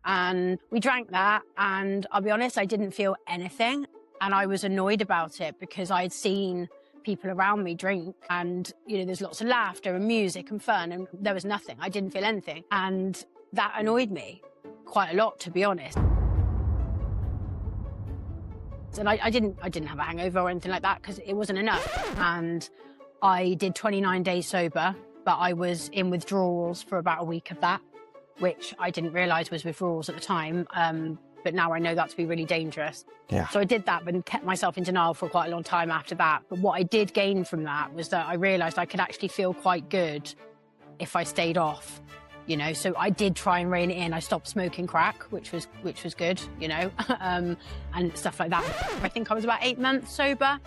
And we drank that, and I'll be honest, I didn't feel anything. And I was annoyed about it because I'd seen people around me drink, and, you know, there's lots of laughter and music and fun, and there was nothing. I didn't feel anything. And that annoyed me quite a lot, to be honest. And I didn't have a hangover or anything like that because it wasn't enough. And I did 29 days sober, but I was in withdrawals for about a week of that, which I didn't realise was withdrawals at the time. But now I know that to be really dangerous. Yeah. So I did that, but kept myself in denial for quite a long time after that. But what I did gain from that was that I realised I could actually feel quite good if I stayed off, you know. So I did try and rein it in. I stopped smoking crack, which was good, you know, and stuff like that. I think I was about 8 months sober,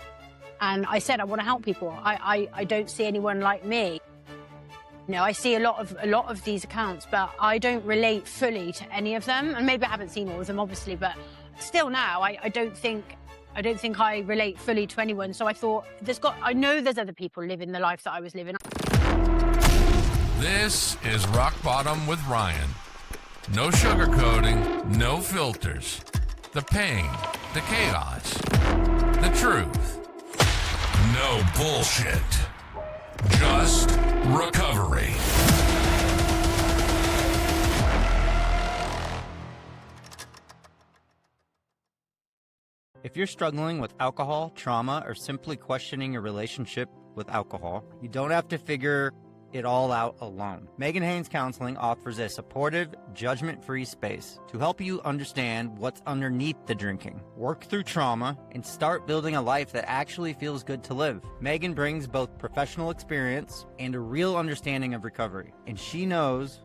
and I said I want to help people. I don't see anyone like me. You know, I see a lot of these accounts, but I don't relate fully to any of them. And maybe I haven't seen all of them, obviously, but still now, I don't think I relate fully to anyone. So I thought, I know there's other people living the life that I was living. This is Rock Bottom with Ryan. No sugarcoating, no filters. The pain, the chaos, the truth. No bullshit. Just recovery. If you're struggling with alcohol, trauma, or simply questioning your relationship with alcohol, you don't have to figure it all out alone. Megan Haynes Counseling offers a supportive, judgment-free space to help you understand what's underneath the drinking, work through trauma, and start building a life that actually feels good to live. Megan brings both professional experience and a real understanding of recovery, and she knows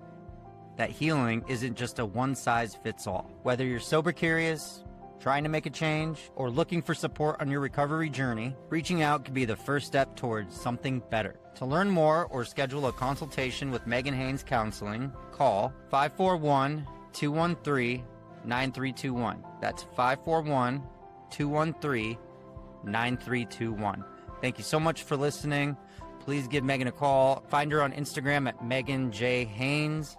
that healing isn't just a one-size-fits-all. Whether you're sober curious, trying to make a change, or looking for support on your recovery journey, reaching out can be the first step towards something better. To learn more or schedule a consultation with Megan Haynes Counseling, call 541-213-9321. That's 541-213-9321. Thank you so much for listening. Please give Megan a call. Find her on Instagram at Megan J. Haynes.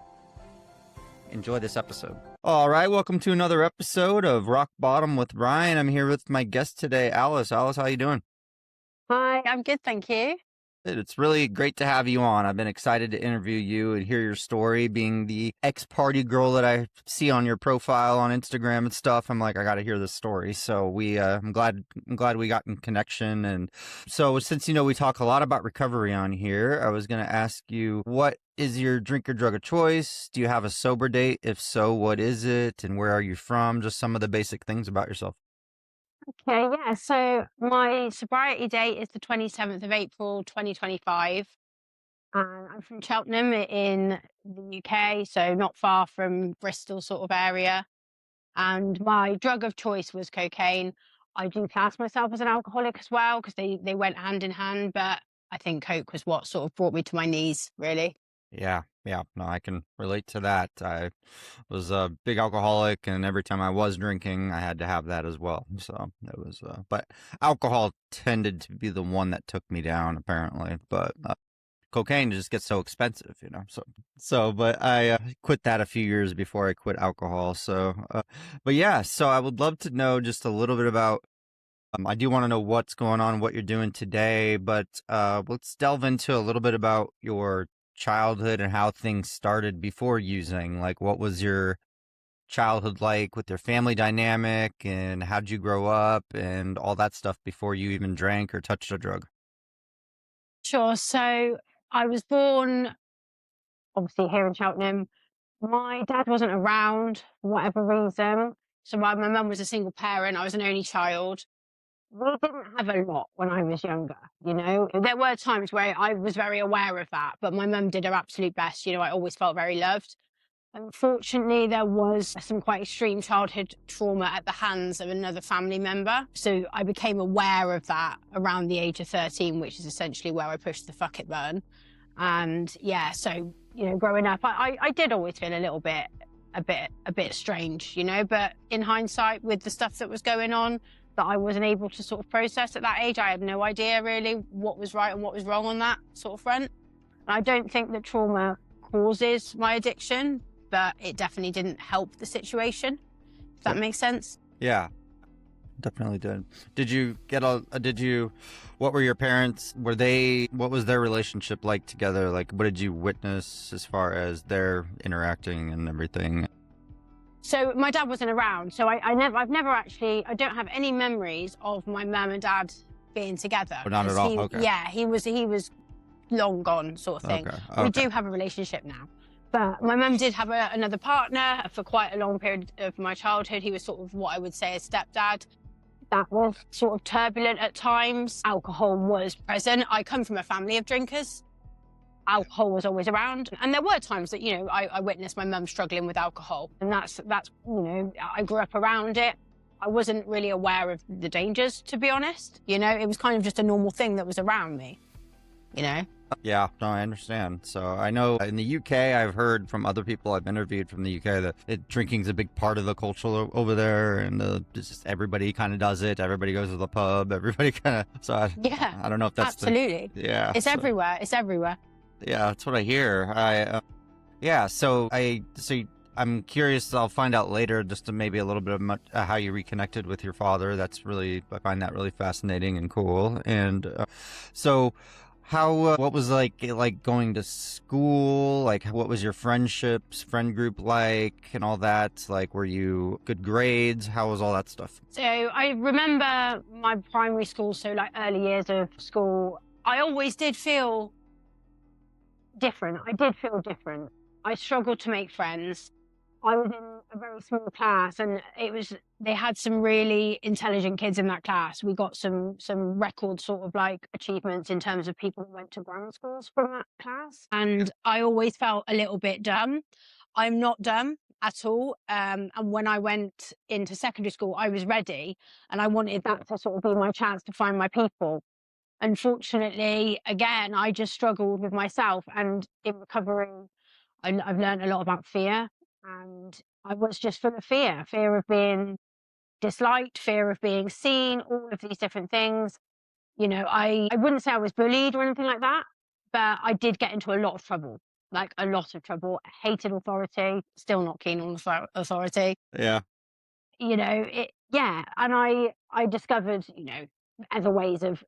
Enjoy this episode. All right, welcome to another episode of Rock Bottom with Ryan. I'm here with my guest today, Alice. Alice, how you doing? Hi, I'm good, thank you. It's really great to have you on. I've been excited to interview you and hear your story. Being the ex-party girl that I see on your profile on Instagram and stuff, I'm like, I got to hear this story. So I'm glad we got in connection. And so since we talk a lot about recovery on here, I was going to ask you, what is your drink or drug of choice? Do you have a sober date? If so, what is it? And where are you from? Just some of the basic things about yourself. Okay, yeah. So my sobriety date is the 27th of April, 2025. And I'm from Cheltenham in the UK, so not far from Bristol sort of area. And my drug of choice was cocaine. I do class myself as an alcoholic as well because they went hand in hand, but I think coke was what sort of brought me to my knees, really. Yeah. No, I can relate to that. I was a big alcoholic, and every time I was drinking, I had to have that as well. So it was, but alcohol tended to be the one that took me down, apparently. But cocaine just gets so expensive, but I quit that a few years before I quit alcohol. So, but yeah, so I would love to know just a little bit about. I do want to know what's going on, what you're doing today, but let's delve into a little bit about your childhood and how things started before using. Like, what was your childhood like with your family dynamic, and how'd you grow up and all that stuff before you even drank or touched a drug? Sure. So I was born, obviously, here in Cheltenham. My dad wasn't around for whatever reason. So my mum was a single parent. I was an only child. We didn't have a lot when I was younger, There were times where I was very aware of that, but my mum did her absolute best. I always felt very loved. Unfortunately, there was some quite extreme childhood trauma at the hands of another family member. So I became aware of that around the age of 13, which is essentially where I pushed the fuck it button. And yeah, so, growing up, I did always feel a bit strange, but in hindsight, with the stuff that was going on, that I wasn't able to sort of process at that age. I had no idea really what was right and what was wrong on that sort of front. And I don't think that trauma causes my addiction, but it definitely didn't help the situation, if that makes sense. Yeah, definitely did. What were your parents, what was their relationship like together? Like, what did you witness as far as their interacting and everything? So my dad wasn't around, so I don't have any memories of my mum and dad being together. Oh, not at all? Okay. Yeah, he was long gone, sort of thing. Okay. We do have a relationship now. But my mum did have another partner for quite a long period of my childhood. He was sort of what I would say a stepdad. That was sort of turbulent at times. Alcohol was present. I come from a family of drinkers. Alcohol was always around. And there were times that, you know, I witnessed my mum struggling with alcohol. And that's, you know, I grew up around it. I wasn't really aware of the dangers, to be honest. You know, it was kind of just a normal thing that was around me, you know? Yeah, no, I understand. So I know in the UK, I've heard from other people I've interviewed from the UK that drinking's a big part of the culture over there, and it's just everybody kind of does it. Everybody goes to the pub. Everybody kind of. So I don't know if that's absolutely. It's everywhere. It's everywhere. Yeah, that's what I hear. I'm curious. I'll find out later, just to maybe a little bit of how you reconnected with your father. I find that really fascinating and cool. And what was like going to school? Like, what was your friend group like, and all that? Like, were you good grades? How was all that stuff? So I remember my primary school, so like early years of school, I always did feel different. I struggled to make friends. I was in a very small class, and they had some really intelligent kids in that class. We got some record sort of like achievements in terms of people who went to grammar schools from that class. And I always felt a little bit dumb. I'm not dumb at all. And when I went into secondary school, I was ready, and I wanted that to sort of be my chance to find my people. Unfortunately, again, I just struggled with myself, and in recovery, I've learned a lot about fear, and I was just full of fear of being disliked, fear of being seen, all of these different things. You know, I wouldn't say I was bullied or anything like that, but I did get into a lot of trouble, like a lot of trouble. I hated authority, still not keen on authority. Yeah. You know, and I discovered, you know, other ways of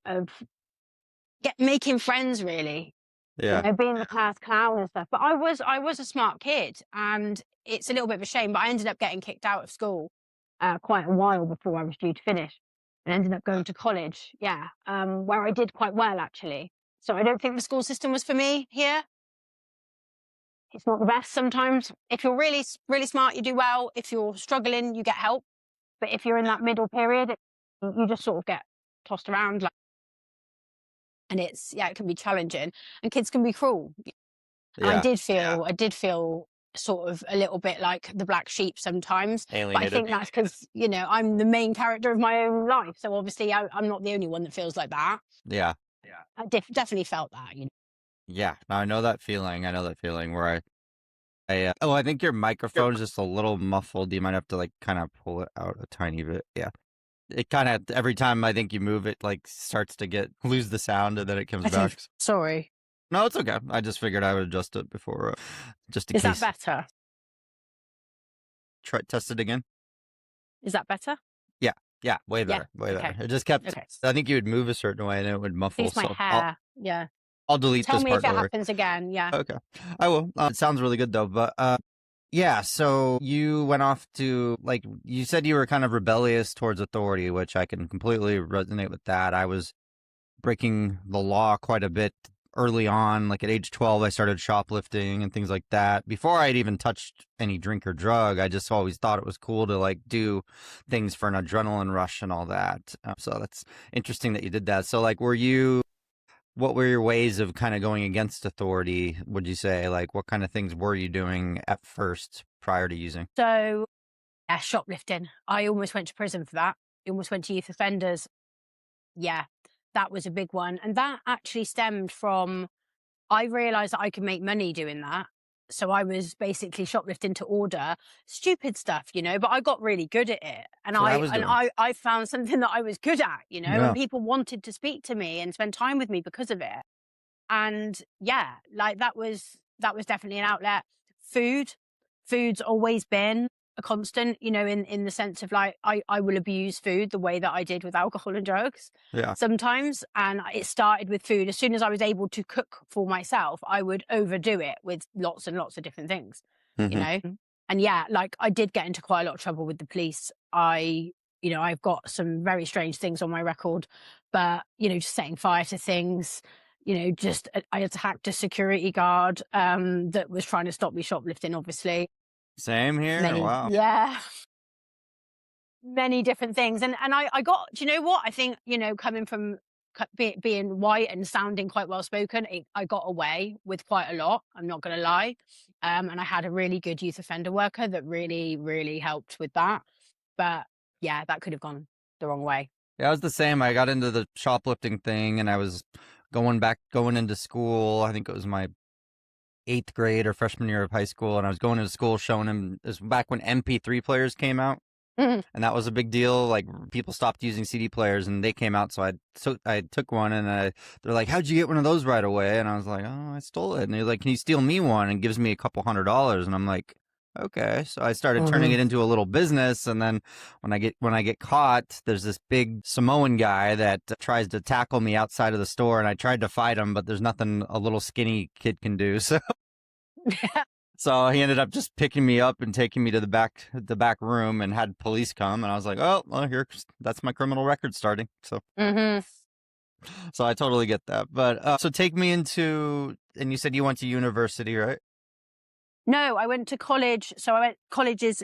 making friends, really. Yeah. You know, being the class clown and stuff. But I was a smart kid, and it's a little bit of a shame, but I ended up getting kicked out of school quite a while before I was due to finish, and ended up going to college. Yeah, where I did quite well, actually. So I don't think the school system was for me here. It's not the best sometimes. If you're really, really smart, you do well. If you're struggling, you get help. But if you're in that middle period, you just sort of get tossed around like. And it can be challenging, and kids can be cruel. Yeah. I did feel sort of a little bit like the black sheep sometimes. Alienated. But I think that's because, you know, I'm the main character of my own life. So obviously I'm not the only one that feels like that. Yeah. I definitely felt that, you know. Yeah, no, I know that feeling where I think your microphone is just a little muffled. You might have to like kind of pull it out a tiny bit. Yeah. It kind of, every time I think you move it, like starts to lose the sound, and then it comes back. Sorry. No, it's okay. I just figured I would adjust it before, just in case. Is that better? Test it again. Is that better? Yeah, way better, way better. Okay. It just kept, I think you would move a certain way and it would muffle. It's my hair, yeah. I'll delete Tell this me part. if it happens again, yeah. Okay, I will. It sounds really good though, but yeah, so you went off to, like, you said you were kind of rebellious towards authority, which I can completely resonate with that. I was breaking the law quite a bit early on. Like at age 12, I started shoplifting and things like that. Before I'd even touched any drink or drug, I just always thought it was cool to like do things for an adrenaline rush and all that. So that's interesting that you did that. So like, what were your ways of kind of going against authority, would you say? Like, what kind of things were you doing at first prior to using? So, yeah, shoplifting. I almost went to prison for that. I almost went to youth offenders. Yeah, that was a big one. And that actually stemmed from, I realized that I could make money doing that. So I was basically shoplifting to order stupid stuff, you know, but I got really good at it. And I found something that I was good at, you know, and people wanted to speak to me and spend time with me because of it. And yeah, like that was definitely an outlet. Food food's always been a constant, you know, in the sense of like, I will abuse food the way that I did with alcohol and drugs sometimes. And it started with food. As soon as I was able to cook for myself, I would overdo it with lots and lots of different things, you know? And yeah, like I did get into quite a lot of trouble with the police. You know, I've got some very strange things on my record, but, you know, just setting fire to things, you know, just I attacked a security guard that was trying to stop me shoplifting, obviously. Same here. Wow. Yeah. Many different things. And I got, do you know what? I think, you know, coming from being white and sounding quite well spoken, I got away with quite a lot. I'm not going to lie. And I had a really good youth offender worker that really, really helped with that. But yeah, that could have gone the wrong way. Yeah, I was the same. I got into the shoplifting thing and I was going into school. I think it was my 8th grade or freshman year of high school. And I was going into school showing him, it was back when MP3 players came out. And that was a big deal. Like people stopped using CD players and they came out. So I took one and they're like, how'd you get one of those right away? And I was like, oh, I stole it. And they're like, can you steal me one? And gives me a couple $100. And I'm like, okay. So I started turning it into a little business. And then when I get caught, there's this big Samoan guy that tries to tackle me outside of the store. And I tried to fight him, but there's nothing a little skinny kid can do. So So he ended up just picking me up and taking me to the back room and had police come. And I was like, oh, well, that's my criminal record starting. So, so I totally get that. But so take me into, and you said you went to university, right? No, I went to college. So college is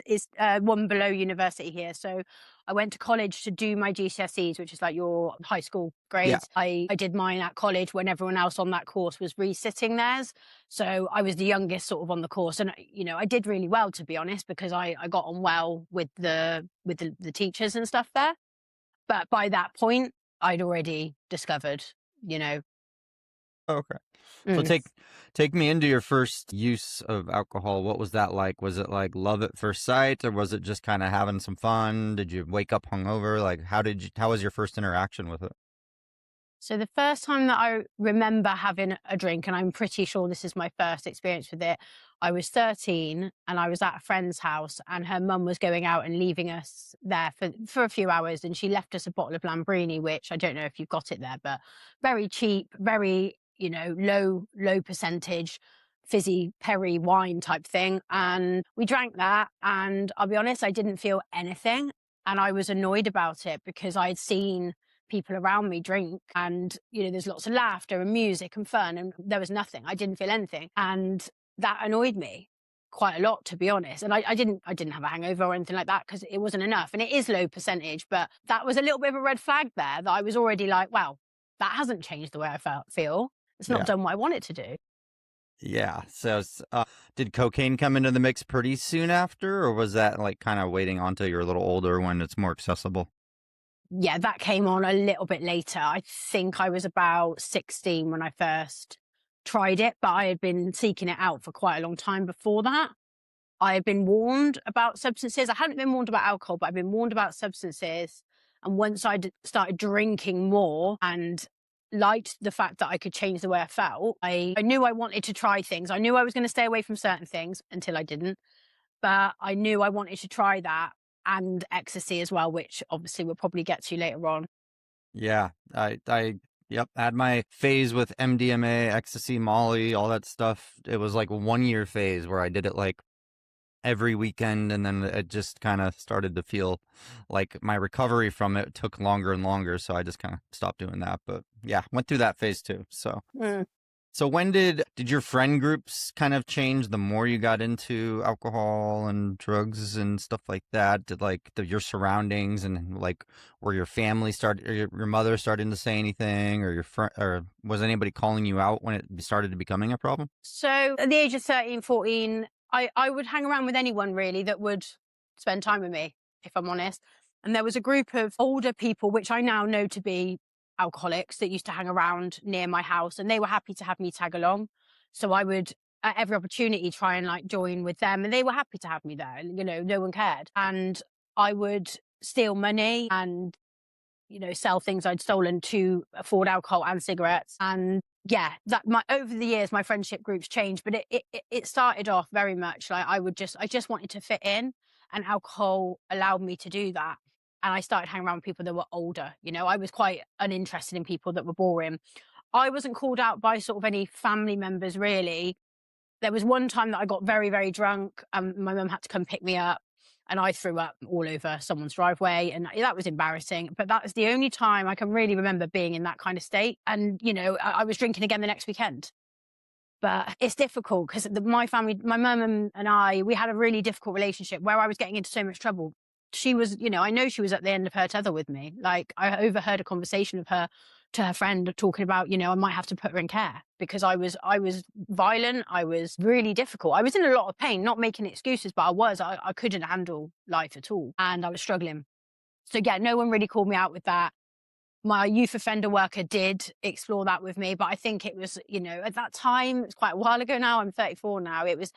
one below university here. So I went to college to do my GCSEs, which is like your high school grades. Yeah. I did mine at college when everyone else on that course was resitting theirs. So I was the youngest sort of on the course. And, you know, I did really well, to be honest, because I got on well with the teachers and stuff there. But by that point, I'd already discovered, you know. Okay. So take me into your first use of alcohol. What was that like? Was it like love at first sight, or was it just kind of having some fun? Did you wake up hungover? Like how was your first interaction with it? So the first time that I remember having a drink, and I'm pretty sure this is my first experience with it, I was 13 and I was at a friend's house and her mum was going out and leaving us there for a few hours, and she left us a bottle of Lambrini, which I don't know if you've got it there, but very cheap, very, you know, low percentage fizzy perry wine type thing. And we drank that, and I'll be honest, I didn't feel anything. And I was annoyed about it because I'd seen people around me drink and, you know, there's lots of laughter and music and fun, and there was nothing. I didn't feel anything. And that annoyed me quite a lot, to be honest. And I didn't have a hangover or anything like that because it wasn't enough. And it is low percentage, but that was a little bit of a red flag there that I was already like, wow, that hasn't changed the way I feel. It's not done what I want it to do. Yeah. So did cocaine come into the mix pretty soon after, or was that like kind of waiting until you're a little older when it's more accessible? Yeah, that came on a little bit later. I think I was about 16 when I first tried it, but I had been seeking it out for quite a long time before that. I had been warned about substances. I hadn't been warned about alcohol, but I'd been warned about substances. And once I started drinking more and liked the fact that I could change the way I felt, I knew I wanted to try things. I knew I was going to stay away from certain things until I didn't. But I knew I wanted to try that and ecstasy as well, which obviously we'll probably get to later on. Yeah, I had my phase with MDMA, ecstasy, Molly, all that stuff. It was like a 1-year phase where I did it like every weekend, and then it just kind of started to feel like my recovery from it took longer and longer, so I just kind of stopped doing that. But yeah, went through that phase too. So So when did your friend groups kind of change the more you got into alcohol and drugs and stuff like that? Did like your surroundings and like where your family started, or your mother starting to say anything, or your friend, or was anybody calling you out when it started to becoming a problem? So at the age of 13, 14, I would hang around with anyone really that would spend time with me, if I'm honest. And there was a group of older people, which I now know to be alcoholics, that used to hang around near my house, and they were happy to have me tag along. So I would, at every opportunity, try and like join with them, and they were happy to have me there. You know, no one cared. And I would steal money and, you know, sell things I'd stolen to afford alcohol and cigarettes. And yeah, over the years, my friendship groups changed, but it started off very much like I just wanted to fit in, and alcohol allowed me to do that. And I started hanging around with people that were older. I was quite uninterested in people that were boring. I wasn't called out by sort of any family members, really. There was one time that I got very, very drunk, and my mum had to come pick me up, and I threw up all over someone's driveway, and that was embarrassing. But that was the only time I can really remember being in that kind of state. And, I was drinking again the next weekend. But it's difficult because my family, my mum and I, we had a really difficult relationship where I was getting into so much trouble. She was, I know she was at the end of her tether with me. Like, I overheard a conversation of her to her friend talking about, I might have to put her in care because I was violent. I was really difficult. I was in a lot of pain, not making excuses, but I couldn't handle life at all. And I was struggling. So yeah, no one really called me out with that. My youth offender worker did explore that with me, but I think it was, at that time, it's quite a while ago now, I'm 34 now, it was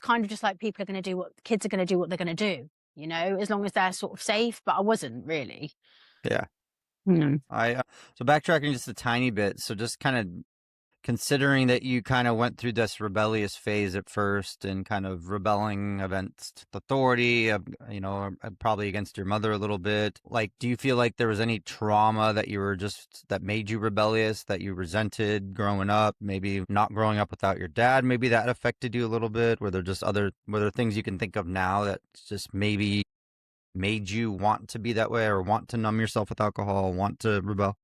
kind of just like kids are going to do what they're going to do, as long as they're sort of safe, but I wasn't really. Yeah. Mm. So backtracking just a tiny bit, so just kind of considering that you kind of went through this rebellious phase at first and kind of rebelling against authority, probably against your mother a little bit. Like, do you feel like there was any trauma that made you rebellious, that you resented growing up? Maybe not growing up without your dad, maybe that affected you a little bit? Were there things you can think of now that just maybe made you want to be that way or want to numb yourself with alcohol, want to rebel?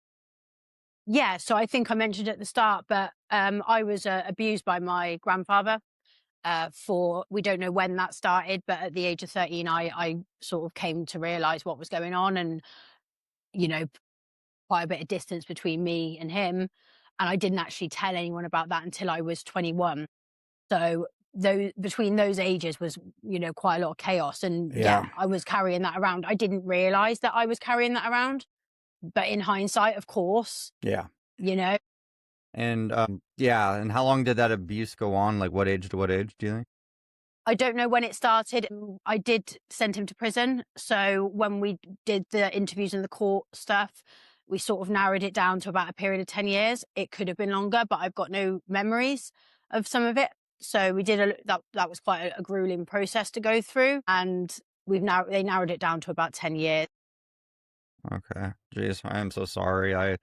Yeah, so I think I mentioned at the start, but I was abused by my grandfather we don't know when that started, but at the age of 13, I sort of came to realize what was going on, and, quite a bit of distance between me and him. And I didn't actually tell anyone about that until I was 21. So between those ages was, quite a lot of chaos. And yeah, I was carrying that around. I didn't realize that I was carrying that around. But in hindsight, of course. Yeah. And and how long did that abuse go on? Like, what age to what age, do you think? I don't know when it started. I did send him to prison. So when we did the interviews and the court stuff, we sort of narrowed it down to about a period of 10 years. It could have been longer, but I've got no memories of some of it. So we did that was quite a grueling process to go through, and they narrowed it down to about 10 years. Okay. Jeez, I am so sorry. I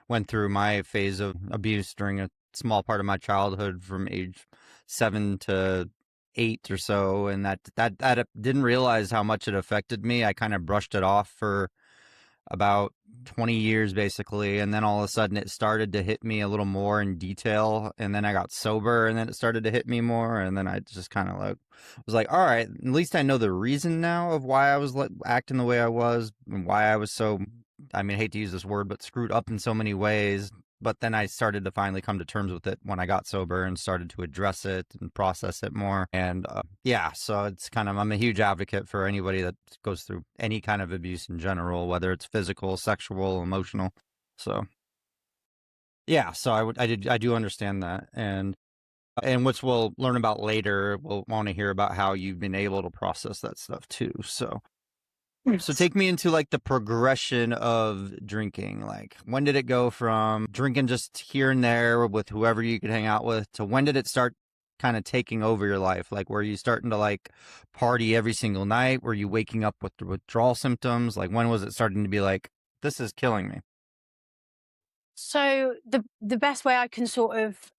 went through my phase of abuse during a small part of my childhood from age 7 to 8 or so, and that didn't realize how much it affected me. I kind of brushed it off for about 20 years basically, and then all of a sudden it started to hit me a little more in detail, and then I got sober, and then it started to hit me more, and then I just kind of was like, all right, at least I know the reason now of why I was acting the way I was, and why I was so, I hate to use this word, but screwed up in so many ways. But then I started to finally come to terms with it when I got sober and started to address it and process it more. And so it's I'm a huge advocate for anybody that goes through any kind of abuse in general, whether it's physical, sexual, emotional. So yeah, so I do understand that. And which we'll learn about later. We'll want to hear about how you've been able to process that stuff too. So take me into the progression of drinking. Like, when did it go from drinking just here and there with whoever you could hang out with to when did it start kind of taking over your life? Like, were you starting to party every single night? Were you waking up with the withdrawal symptoms? Like, when was it starting to be like, this is killing me? So the best way I can sort of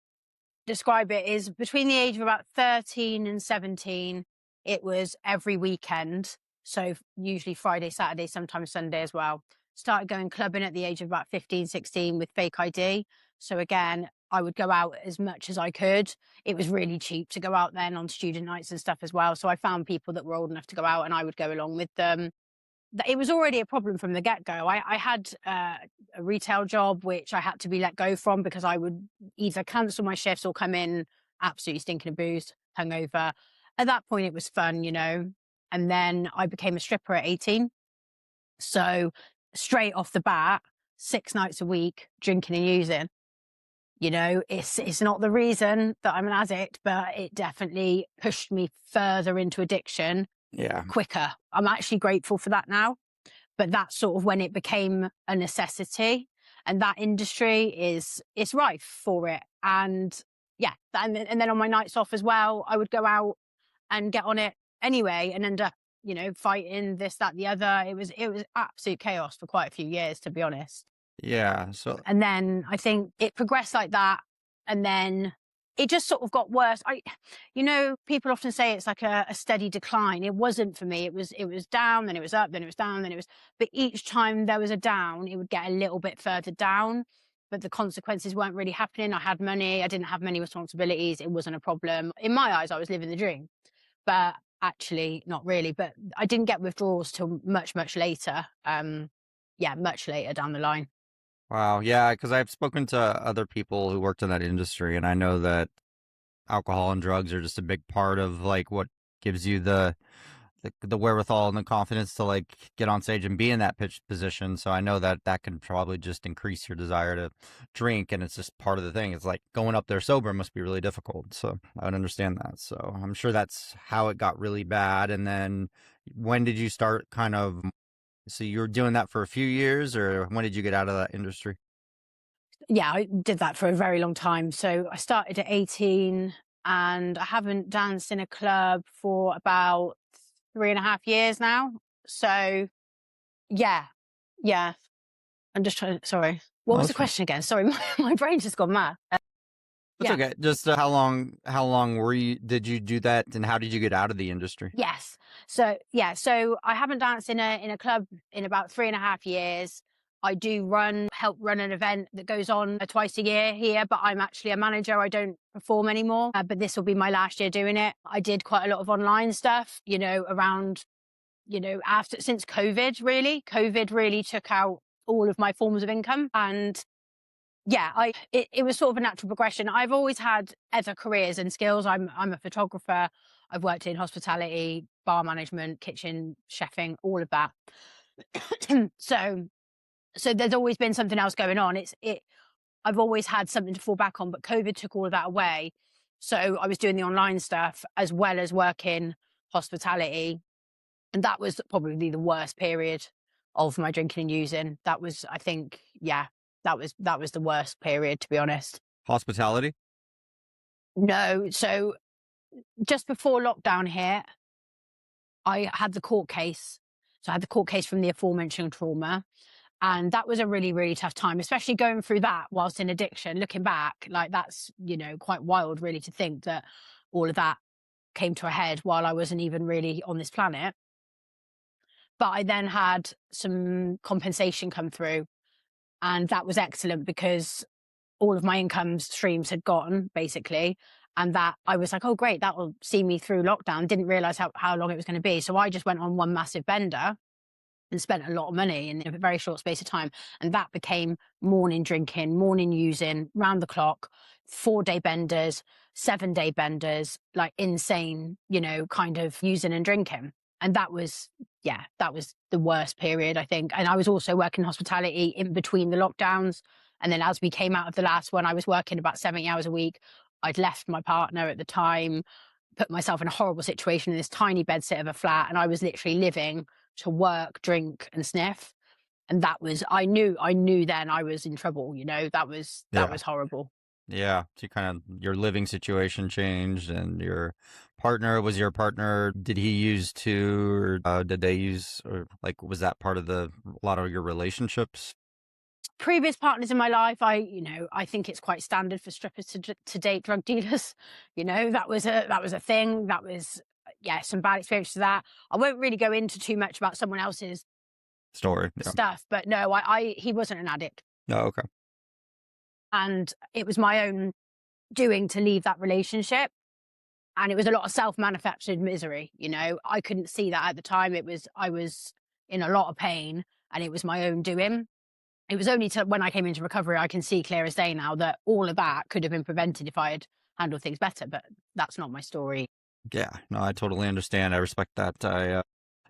describe it is between the age of about 13 and 17, it was every weekend. So usually Friday, Saturday, sometimes Sunday as well. Started going clubbing at the age of about 15, 16 with fake ID. So again, I would go out as much as I could. It was really cheap to go out then on student nights and stuff as well. So I found people that were old enough to go out, and I would go along with them. It was already a problem from the get-go. I had a retail job, which I had to be let go from because I would either cancel my shifts or come in absolutely stinking of booze, hungover. At that point, it was fun, And then I became a stripper at 18. So straight off the bat, 6 nights a week, drinking and using. It's not the reason that I'm an addict, but it definitely pushed me further into addiction. Yeah. Quicker. I'm actually grateful for that now. But that's sort of when it became a necessity. and that industry it's rife for it. And yeah, and then on my nights off as well, I would go out and get on it anyway, and end up, fighting this, that, the other. It was absolute chaos for quite a few years, to be honest. Yeah. So And then I think it progressed like that. And then it just sort of got worse. People often say it's like a steady decline. It wasn't for me. It was down, then it was up, then it was down, then it was, but each time there was a down, it would get a little bit further down, but the consequences weren't really happening. I had money. I didn't have many responsibilities. It wasn't a problem. In my eyes, I was living the dream, but actually not really. But I didn't get withdrawals till much, much later. Much later down the line. wow, yeah, because I've spoken to other people who worked in that industry, and I know that alcohol and drugs are just a big part of like what gives you the wherewithal and the confidence to like get on stage and be in that pitch position. So I know that that can probably just increase your desire to drink, and it's just part of the thing. It's like going up there sober must be really difficult. So I would understand that. So I'm sure that's how it got really bad. And then when did you start kind of? So you were doing that for a few years, or when did you get out of that industry? Yeah, I did that for a very long time. So I started at 18, and I haven't danced in a club for about 3.5 years now. So yeah, yeah. I'm just trying. Sorry, what No, was that's the fine. question again? Sorry, my brain just gone mad. That's Yeah. okay. Just how long did you do that, and how did you get out of the industry? Yes. So I haven't danced in a club in about 3.5 years. I do help run an event that goes on twice a year here, but I'm actually a manager. I don't perform anymore. But this will be my last year doing it. I did quite a lot of online stuff, around, since COVID. Really, COVID really took out all of my forms of income, and yeah, it was sort of a natural progression. I've always had other careers and skills. I'm a photographer. I've worked in hospitality, bar management, kitchen chefing, all of that. So there's always been something else going on. I've always had something to fall back on, but COVID took all of that away. So I was doing the online stuff as well as working hospitality, and that was probably the worst period of my drinking and using. That was, I think, yeah, that was the worst period, to be honest. Hospitality? No, so just before lockdown hit, I had the court case. So I had the court case from the aforementioned trauma. And that was a really, really tough time, especially going through that whilst in addiction. Looking back, like that's, quite wild, really, to think that all of that came to a head while I wasn't even really on this planet. But I then had some compensation come through, and that was excellent because all of my income streams had gone, basically. And that I was like, oh, great, that will see me through lockdown. Didn't realize how long it was going to be. So I just went on one massive bender and spent a lot of money in a very short space of time. And that became morning drinking, morning using, round the clock, 4-day benders, 7-day benders, like insane, kind of using and drinking. And that was the worst period, I think. And I was also working hospitality in between the lockdowns. And then as we came out of the last one, I was working about 70 hours a week. I'd left my partner at the time, put myself in a horrible situation in this tiny bedsit of a flat. And I was literally living to work, drink and sniff. And that was, I knew then I was in trouble, that was horrible. Yeah. So your living situation changed, and was your partner, did he use too, or did they use, or like, was that part of a lot of your relationships? Previous partners in my life, I think it's quite standard for strippers to date drug dealers. That was a thing. That was, some bad experience to that. I won't really go into too much about someone else's Story. Yeah. stuff, but no, he wasn't an addict. Oh, okay. And it was my own doing to leave that relationship. And it was a lot of self-manufactured misery. I couldn't see that at the time. I was in a lot of pain, and it was my own doing. It was only when I came into recovery, I can see clear as day now that all of that could have been prevented if I had handled things better. But that's not my story. Yeah, no, I totally understand. I respect that. I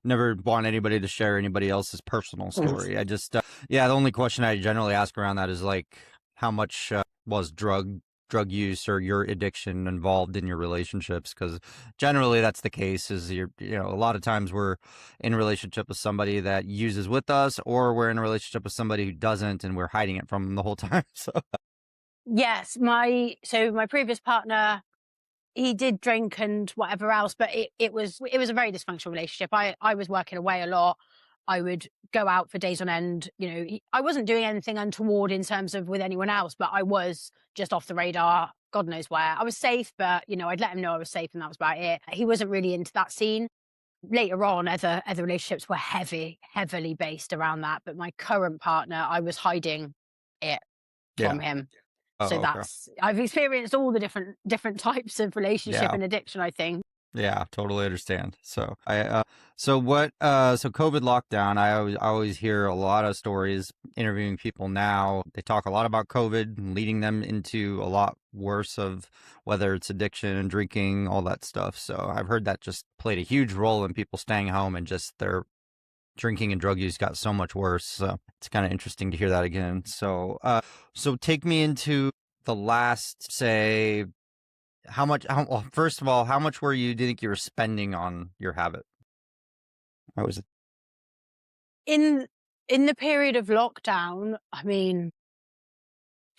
never want anybody to share anybody else's personal story. I just, the only question I generally ask around that is like, how much was drug drug use or your addiction involved in your relationships, because generally that's the case. Is a lot of times we're in a relationship with somebody that uses with us, or we're in a relationship with somebody who doesn't, and we're hiding it from them the whole time. So Yes, my previous partner, he did drink and whatever else, but it was a very dysfunctional relationship. I was working away a lot. I would go out for days on end. I wasn't doing anything untoward in terms of with anyone else, but I was just off the radar. God knows where. I was safe, but I'd let him know I was safe, and that was about it. He wasn't really into that scene. Later on, other relationships were heavily based around that. But my current partner, I was hiding it from yeah. him. Oh, So okay. I've experienced all the different types of relationship Yeah. and addiction, I think. Yeah, totally understand. So so COVID lockdown, I always hear a lot of stories interviewing people now. They talk a lot about COVID and leading them into a lot worse of whether it's addiction and drinking, all that stuff. So I've heard that just played a huge role in people staying home, and just their drinking and drug use got so much worse. So it's kind of interesting to hear that again. So take me into the last, say, well, first of all, how much do you think you were spending on your habit? How was it? In the period of lockdown, I mean,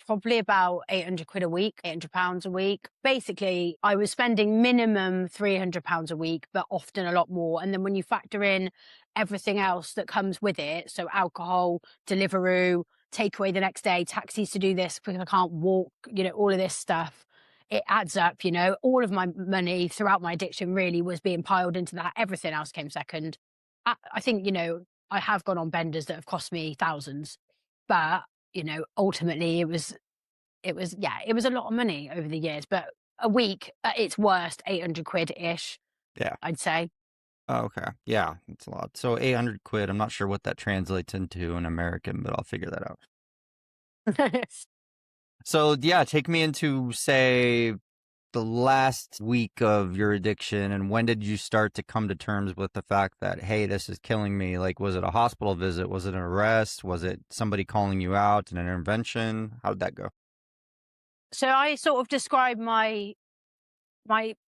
probably about 800 quid a week, £800 a week. Basically, I was spending minimum £300 a week, but often a lot more. And then when you factor in everything else that comes with it, so alcohol, Deliveroo, takeaway the next day, taxis to do this because I can't walk, all of this stuff, it adds up. All of my money throughout my addiction really was being piled into that. Everything else came second. I think, I have gone on benders that have cost me thousands, but ultimately it was a lot of money over the years, but a week at its worst, 800 quid ish, Yeah. I'd say. Oh, okay. Yeah, it's a lot. So 800 quid. I'm not sure what that translates into in American, but I'll figure that out. So yeah, take me into, say, the last week of your addiction, and when did you start to come to terms with the fact that, hey, this is killing me? Like, was it a hospital visit? Was it an arrest? Was it somebody calling you out, an intervention? How did that go? So I sort of describe my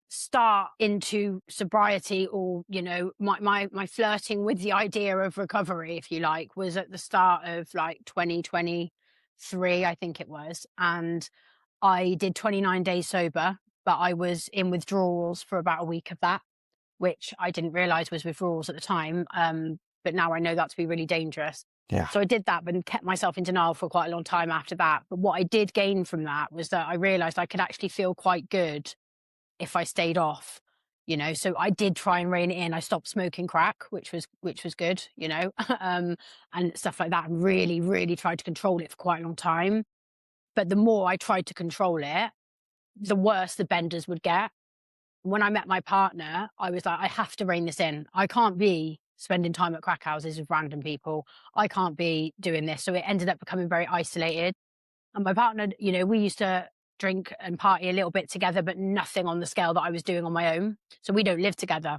start into sobriety, or my flirting with the idea of recovery, if you like, was at the start of like 2023, I think it was. And I did 29 days sober, but I was in withdrawals for about a week of that, which I didn't realize was withdrawals at the time. But now I know that to be really dangerous. Yeah. So I did that, but kept myself in denial for quite a long time after that. But what I did gain from that was that I realized I could actually feel quite good if I stayed off. So I did try and rein it in. I stopped smoking crack, which was good, and stuff like that. And really, really tried to control it for quite a long time. But the more I tried to control it, the worse the benders would get. When I met my partner, I was like, I have to rein this in. I can't be spending time at crack houses with random people. I can't be doing this. So it ended up becoming very isolated. And my partner, we used to drink and party a little bit together, but nothing on the scale that I was doing on my own. So we don't live together.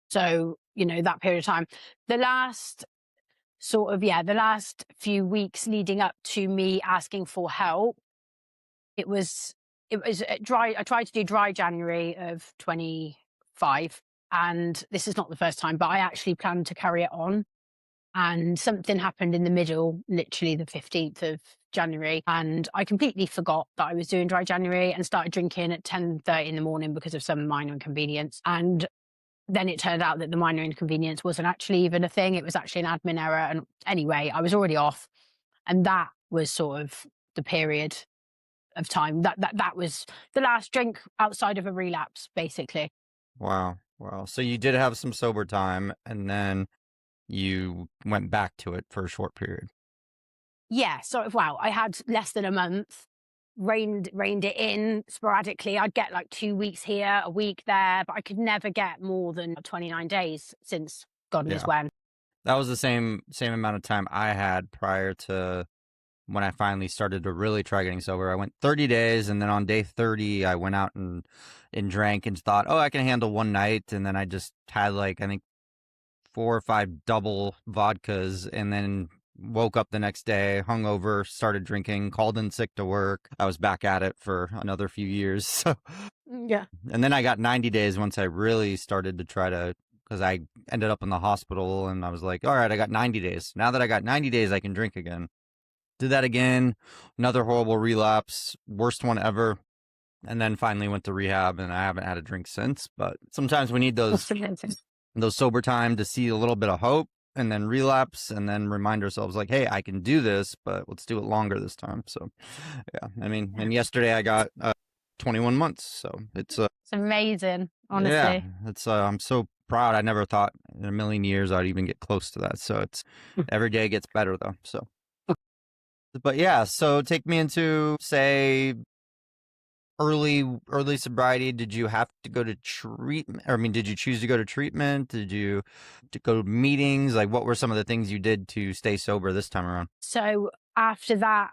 So, that period of time, the last few weeks leading up to me asking for help, it was dry. I tried to do dry January of 25, and this is not the first time, but I actually planned to carry it on. And something happened in the middle, literally the 15th of January, and I completely forgot that I was doing dry January and started drinking at 10:30 in the morning because of some minor inconvenience. And then it turned out that the minor inconvenience wasn't actually even a thing. It was actually an admin error. And anyway, I was already off. And that was sort of the period of time that was the last drink outside of a relapse, basically. Wow. So you did have some sober time, and then you went back to it for a short period. Yeah. So, wow, I had less than a month, reined it in sporadically. I'd get like 2 weeks here, a week there, but I could never get more than 29 days since God knows Yeah. when. That was the same amount of time I had prior to when I finally started to really try getting sober. I went 30 days, and then on day 30, I went out and drank and thought, oh, I can handle one night. And then I just had, like, I think 4 or 5 double vodkas, and then woke up the next day, hungover, started drinking, called in sick to work. I was back at it for another few years. So, Yeah. and then I got 90 days once I really started to try to, because I ended up in the hospital and I was like, all right, I got 90 days. Now that I got 90 days, I can drink again. Did that again, another horrible relapse, worst one ever. And then finally went to rehab, and I haven't had a drink since. But sometimes we need those sober time to see a little bit of hope, and then relapse, and then remind ourselves like, hey, I can do this, but let's do it longer this time. So, yeah, I mean, and yesterday I got 21 months. So it's amazing, honestly. Yeah, it's I'm so proud. I never thought in a million years I'd even get close to that. So it's every day gets better though. So, but yeah, so take me into, say, early sobriety. Did you have to go to treatment? I mean, did you choose to go to treatment? Did you to go to meetings? Like, what were some of the things you did to stay sober this time around? So after that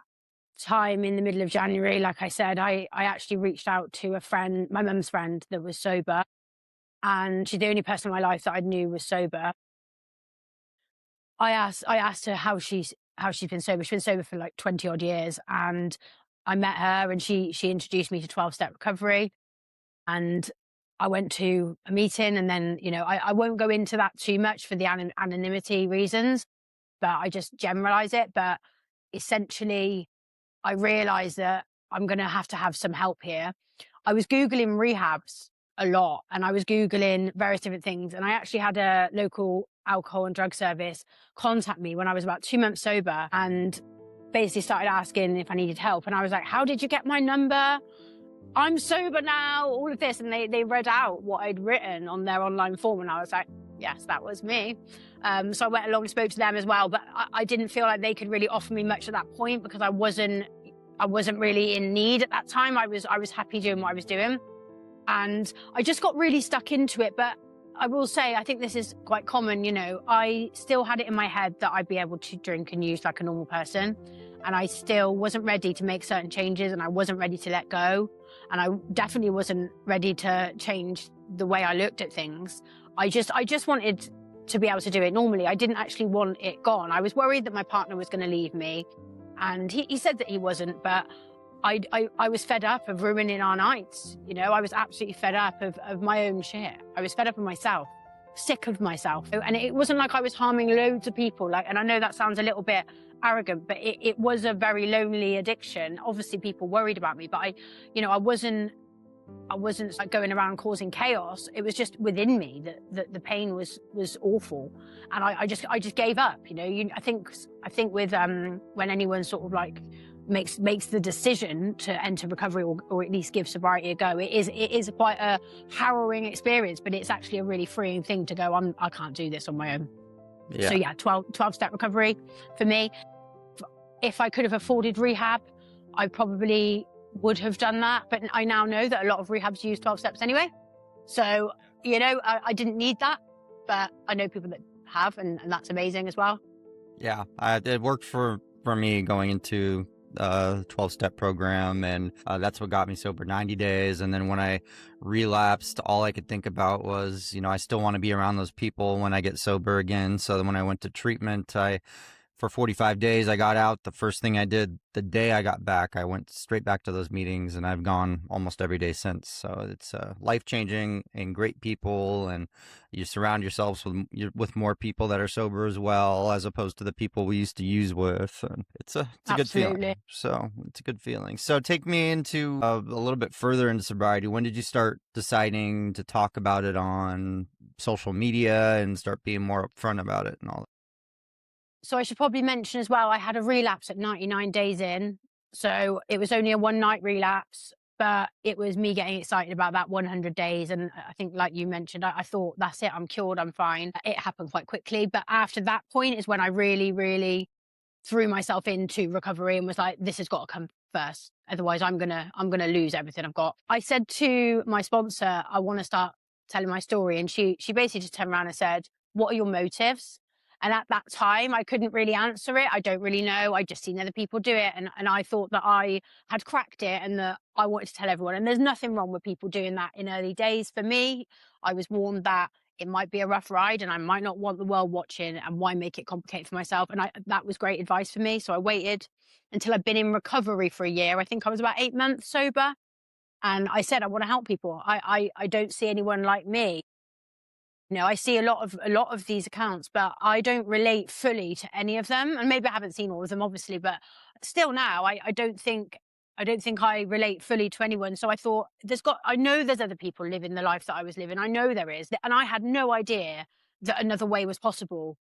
time in the middle of January, like I said, I actually reached out to a friend, my mum's friend, that was sober, and she's the only person in my life that I knew was sober. I asked her how she's been sober. She's been sober for like 20 odd years, and I met her, and she introduced me to 12-step recovery, and I went to a meeting, and then, you know, I won't go into that too much for the anonymity reasons, but I just generalize it. But essentially, I realized that I'm going to have some help here. I was Googling rehabs a lot, and I was Googling various different things. And I actually had a local alcohol and drug service contact me when I was about 2 months sober, and basically started asking if I needed help. And I was like, how did you get my number? I'm sober now, all of this. And they read out what I'd written on their online form. And I was like, yes, that was me. So I went along and spoke to them as well. But I didn't feel like they could really offer me much at that point, because I wasn't really in need at that time. I was happy doing what I was doing. And I just got really stuck into it. But I will say, I think this is quite common, you know, I still had it in my head that I'd be able to drink and use like a normal person. And I still wasn't ready to make certain changes, and I wasn't ready to let go. And I definitely wasn't ready to change the way I looked at things. I just wanted to be able to do it normally. I didn't actually want it gone. I was worried that my partner was going to leave me. And he said that he wasn't, but I was fed up of ruining our nights. You know, I was absolutely fed up of my own shit. I was fed up of myself, sick of myself. And it wasn't like I was harming loads of people. Like, and I know that sounds a little bit arrogant, but it was a very lonely addiction. Obviously people worried about me, but I wasn't like going around causing chaos. It was just within me that the pain was awful. And I just gave up. You know, I think with when anyone sort of like makes the decision to enter recovery, or at least give sobriety a go, it is quite a harrowing experience, but it's actually a really freeing thing to go, I can't do this on my own. Yeah. So yeah, 12-step recovery for me. If I could have afforded rehab, I probably would have done that. But I now know that a lot of rehabs use 12 steps anyway. So, you know, I didn't need that, but I know people that have, and that's amazing as well. Yeah, it worked for me going into 12-step program, and that's what got me sober 90 days. And then when I relapsed, all I could think about was, you know, I still want to be around those people when I get sober again. So then when I went to treatment, for 45 days, I got out. The first thing I did the day I got back, I went straight back to those meetings, and I've gone almost every day since. So it's life-changing, and great people, and you surround yourselves with more people that are sober as well, as opposed to the people we used to use with. And it's a good feeling. So it's a good feeling. So take me into a little bit further into sobriety. When did you start deciding to talk about it on social media and start being more upfront about it and all that? So I should probably mention as well, I had a relapse at 99 days in. So it was only a one-night relapse, but it was me getting excited about that 100 days. And I think, like you mentioned, I thought, that's it, I'm cured, I'm fine. It happened quite quickly. But after that point is when I really, really threw myself into recovery and was like, this has got to come first. Otherwise, I'm gonna lose everything I've got. I said to my sponsor, I want to start telling my story. And she basically just turned around and said, what are your motives? And at that time, I couldn't really answer it. I don't really know. I'd just seen other people do it. And I thought that I had cracked it, and that I wanted to tell everyone. And there's nothing wrong with people doing that in early days. For me, I was warned that it might be a rough ride and I might not want the world watching, and why make it complicated for myself? And that was great advice for me. So I waited until I'd been in recovery for a year. I think I was about 8 months sober. And I said, I want to help people. I don't see anyone like me. You know, I see a lot of these accounts, but I don't relate fully to any of them. And maybe I haven't seen all of them, obviously, but still now I don't think I relate fully to anyone. So I thought, I know there's other people living the life that I was living. I know there is. And I had no idea that another way was possible.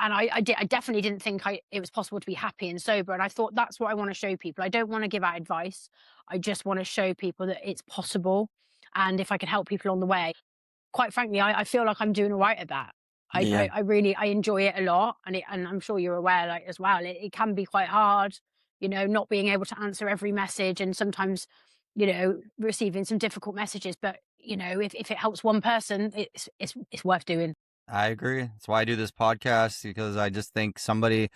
And I definitely didn't think it was possible to be happy and sober. And I thought, that's what I want to show people. I don't want to give out advice. I just want to show people that it's possible. And if I can help people on the way, quite frankly, I feel like I'm doing all right at that. Yeah. I really enjoy it a lot. And I'm sure you're aware, like, as well, it can be quite hard, you know, not being able to answer every message, and sometimes, you know, receiving some difficult messages. But, you know, if it helps one person, it's worth doing. I agree. That's why I do this podcast, because I just think somebody,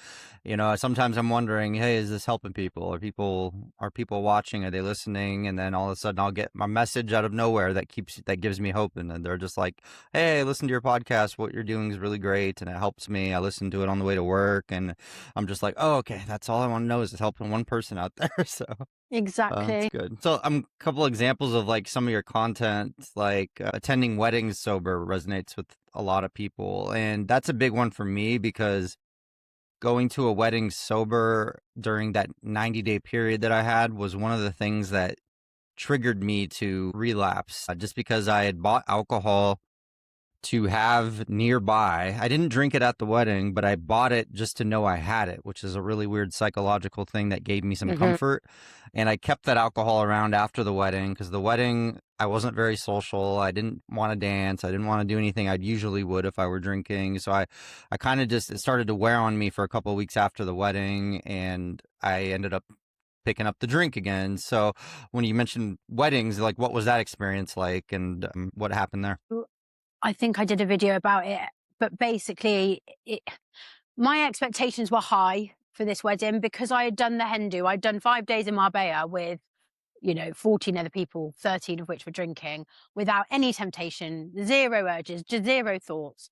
you know, sometimes I'm wondering, hey, is this helping people? Are people watching? Are they listening? And then all of a sudden I'll get my message out of nowhere that gives me hope. And then they're just like, hey, listen to your podcast. What you're doing is really great. And it helps me. I listen to it on the way to work. And I'm just like, oh, okay. That's all I want to know is helping one person out there. So Exactly. that's good. So a couple examples of like some of your content, like attending weddings sober resonates with a lot of people. And that's a big one for me, because going to a wedding sober during that 90-day period that I had was one of the things that triggered me to relapse, just because I had bought alcohol to have nearby. I didn't drink it at the wedding, but I bought it just to know I had it, which is a really weird psychological thing that gave me some comfort. And I kept that alcohol around after the wedding, because the wedding, I wasn't very social. I didn't want to dance. I didn't want to do anything I'd usually would if I were drinking. So I kind of just, it started to wear on me for a couple of weeks after the wedding, and I ended up picking up the drink again. So when you mentioned weddings, like, what was that experience like, and what happened there? I think I did a video about it, but basically my expectations were high for this wedding because I had done the hen do. I'd done 5 days in Marbella with, you know, 14 other people, 13 of which were drinking, without any temptation, zero urges, just zero thoughts.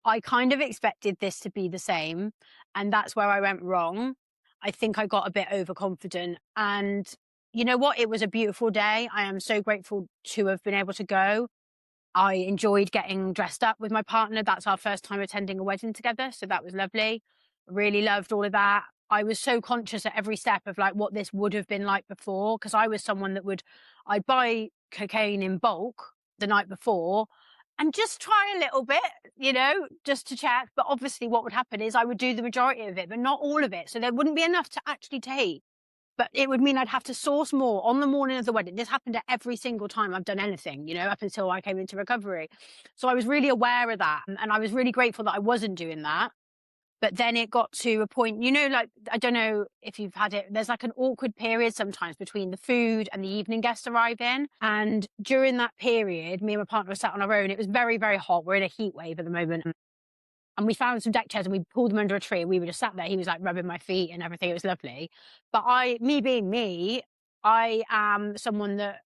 I kind of expected this to be the same, and that's where I went wrong. I think I got a bit overconfident, and you know what? It was a beautiful day. I am so grateful to have been able to go. I enjoyed getting dressed up with my partner. That's our first time attending a wedding together, so that was lovely. Really loved all of that. I was so conscious at every step of like what this would have been like before, because I was someone that I'd buy cocaine in bulk the night before and just try a little bit, you know, just to check. But obviously what would happen is I would do the majority of it, but not all of it. So there wouldn't be enough to actually take. But it would mean I'd have to source more on the morning of the wedding. This happened at every single time I've done anything, you know, up until I came into recovery. So I was really aware of that. And I was really grateful that I wasn't doing that. But then it got to a point, you know, like, I don't know if you've had it, there's like an awkward period sometimes between the food and the evening guests arriving. And during that period, me and my partner were sat on our own. It was very, very hot. We're in a heat wave at the moment. And we found some deck chairs and we pulled them under a tree, and we were just sat there. He was like rubbing my feet and everything. It was lovely. But me being me, I am someone that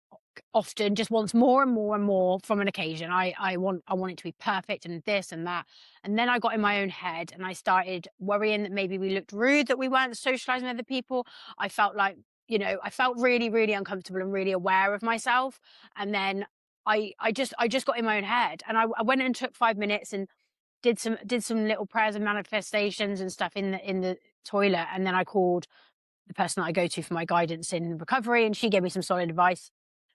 often just wants more and more and more from an occasion. I want it to be perfect and this and that. And then I got in my own head and I started worrying that maybe we looked rude, that we weren't socializing with other people. I felt like, you know, I felt really, really uncomfortable and really aware of myself. And then I just got in my own head, and I went and took 5 minutes and did some little prayers and manifestations and stuff in the toilet. And then I called the person that I go to for my guidance in recovery, and she gave me some solid advice.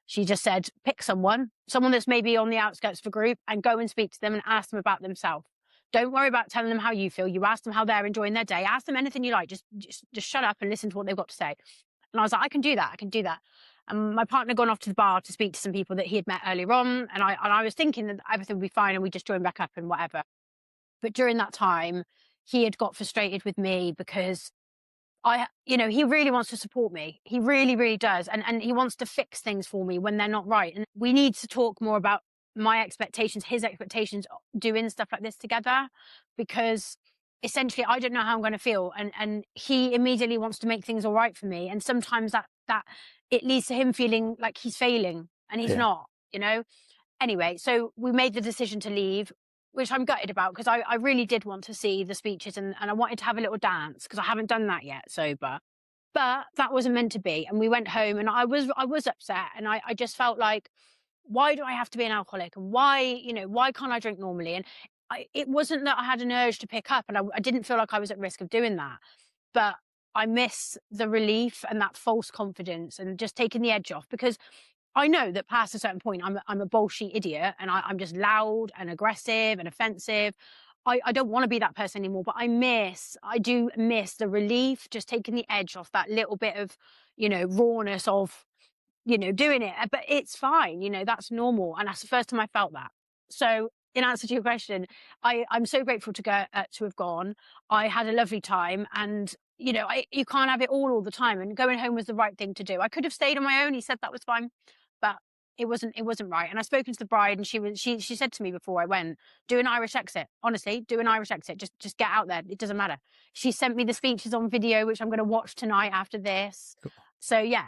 She just said, pick someone that's maybe on the outskirts of a group, and go and speak to them and ask them about themselves. Don't worry about telling them how you feel. You ask them how they're enjoying their day. Ask them anything you like. Just shut up and listen to what they've got to say. And I was like, I can do that. And my partner gone off to the bar to speak to some people that he had met earlier on. And I was thinking that everything would be fine and we just join back up and whatever. But during that time, he had got frustrated with me because he really wants to support me. He really, really does. And he wants to fix things for me when they're not right. And we need to talk more about my expectations, his expectations, doing stuff like this together, because essentially I don't know how I'm going to feel. And he immediately wants to make things all right for me. And sometimes that it leads to him feeling like he's failing, and he's not, you know. Anyway, so we made the decision to leave. which I'm gutted about because I really did want to see the speeches and I wanted to have a little dance because I haven't done that yet sober. But that wasn't meant to be. And we went home and I was upset and I just felt like, why do I have to be an alcoholic? And why, why can't I drink normally? And it wasn't that I had an urge to pick up and I didn't feel like I was at risk of doing that. But I miss the relief and that false confidence and just taking the edge off because I know that past a certain point, I'm a bullshit idiot and I'm just loud and aggressive and offensive. I don't want to be that person anymore, but I do miss the relief, just taking the edge off that little bit of, rawness of, doing it. But it's fine, that's normal. And that's the first time I felt that. So in answer to your question, I'm so grateful to have gone. I had a lovely time and you can't have it all the time. And going home was the right thing to do. I could have stayed on my own. He said that was fine, but it wasn't right. And I spoken to the bride, and she said to me before I went, "Do an Irish exit. Honestly, do an Irish exit. Just get out there. It doesn't matter." She sent me the speeches on video, which I'm going to watch tonight after this. Cool. So yeah,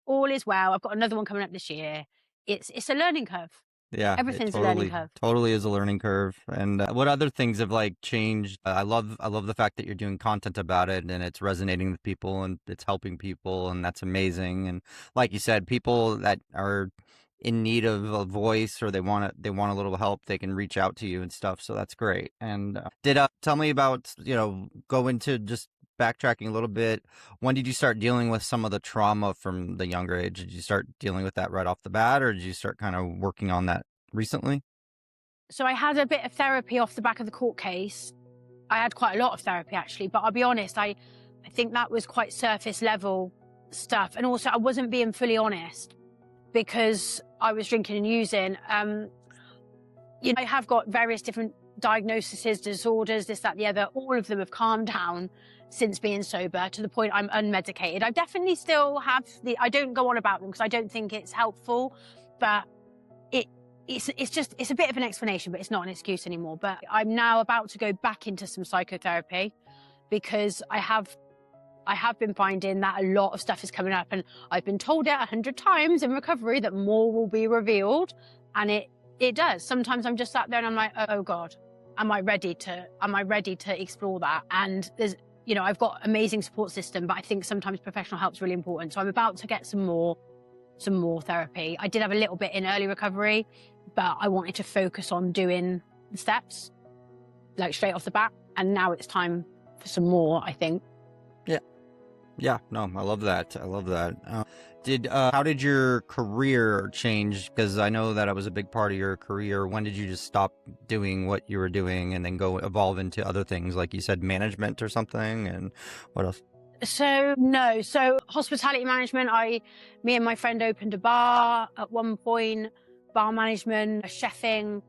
all is well. I've got another one coming up this year. It's a learning curve. Yeah, it Everything's a learning curve. totally is a learning curve. And what other things have like changed? I love the fact that you're doing content about it and it's resonating with people and it's helping people, and that's amazing. And like you said, people that are in need of a voice or they want a little help, they can reach out to you and stuff. So that's great. And tell me about, go into just backtracking a little bit. When did you start dealing with some of the trauma from the younger age? Did you start dealing with that right off the bat, or did you start kind of working on that recently? So I had a bit of therapy off the back of the court case. I had quite a lot of therapy actually, but I'll be honest, I think that was quite surface level stuff. And also I wasn't being fully honest because I was drinking and using. I have got various different diagnoses, disorders, this, that, the other. All of them have calmed down since being sober to the point I'm unmedicated. I definitely still have I don't go on about them because I don't think it's helpful, but it's a bit of an explanation, but it's not an excuse anymore. But I'm now about to go back into some psychotherapy because I have been finding that a lot of stuff is coming up, and I've been told it 100 times in recovery that more will be revealed, and it does. Sometimes I'm just sat there and I'm like, oh God, am I ready to explore that? And there's, I've got amazing support system, but I think sometimes professional help is really important. So I'm about to get some more therapy. I did have a little bit in early recovery, but I wanted to focus on doing the steps like straight off the bat. And now it's time for some more, I think. Yeah, no, I love that. How did your career change? Because I know that it was a big part of your career. When did you just stop doing what you were doing and then go evolve into other things, like you said, management or something? And what else? So hospitality management. Me and my friend opened a bar at one point. Bar management, chefing,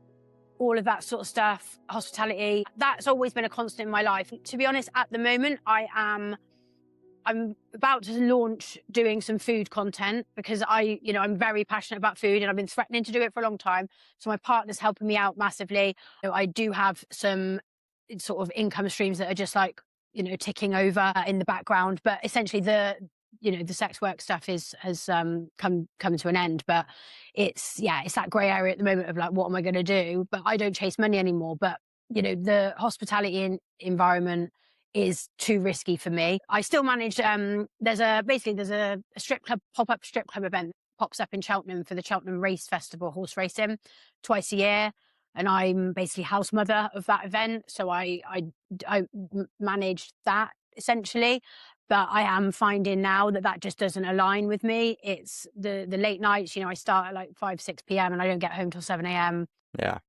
all of that sort of stuff. Hospitality. That's always been a constant in my life. To be honest, at the moment, I'm about to launch doing some food content because I'm very passionate about food and I've been threatening to do it for a long time. So my partner's helping me out massively. I do have some sort of income streams that are just like, ticking over in the background. But essentially the sex work stuff has come to an end. But it's that grey area at the moment of like, what am I going to do? But I don't chase money anymore. But, the hospitality environment is too risky for me. I still manage, there's a strip club, pop-up strip club event that pops up in Cheltenham for the Cheltenham Race Festival, horse racing, twice a year. And I'm basically house mother of that event. So I manage that essentially. But I am finding now that just doesn't align with me. It's the late nights, I start at like 5, 6 p.m. and I don't get home till 7 a.m. Yeah.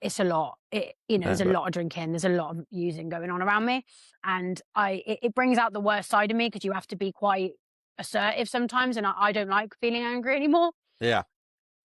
It's a lot. There's a lot of drinking. There's a lot of using going on around me. And it brings out the worst side of me because you have to be quite assertive sometimes. And I don't like feeling angry anymore. Yeah.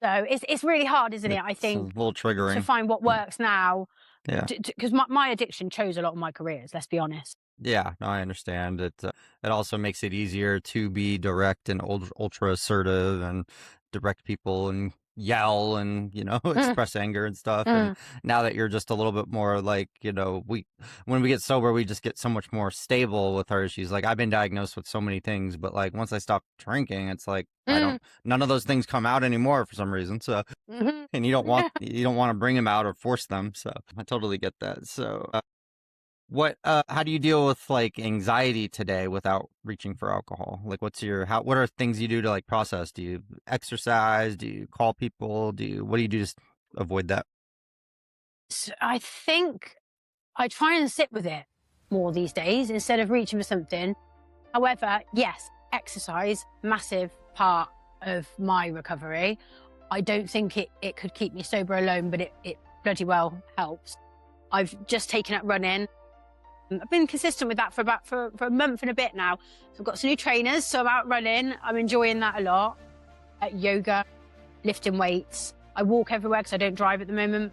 So it's really hard, isn't it? I think it's a little triggering to find what works now. Yeah. Because my addiction chose a lot of my careers, let's be honest. Yeah, no, I understand. It also makes it easier to be direct and ultra assertive and direct people and yell and, express anger and stuff. And now that you're just a little bit more like, when we get sober, we just get so much more stable with her. She's like, I've been diagnosed with so many things, but like once I stop drinking, it's like, none of those things come out anymore for some reason. So, and you don't want to bring them out or force them. So I totally get that. So, how do you deal with like anxiety today without reaching for alcohol? Like what are things you do to like process? Do you exercise? Do you call people? What do you do to avoid that? So I think I try and sit with it more these days instead of reaching for something. However, yes, exercise, massive part of my recovery. I don't think it could keep me sober alone, but it bloody well helps. I've just taken up running. I've been consistent with that for a month and a bit now. So I've got some new trainers, so I'm out running. I'm enjoying that a lot. Yoga, lifting weights. I walk everywhere because I don't drive at the moment.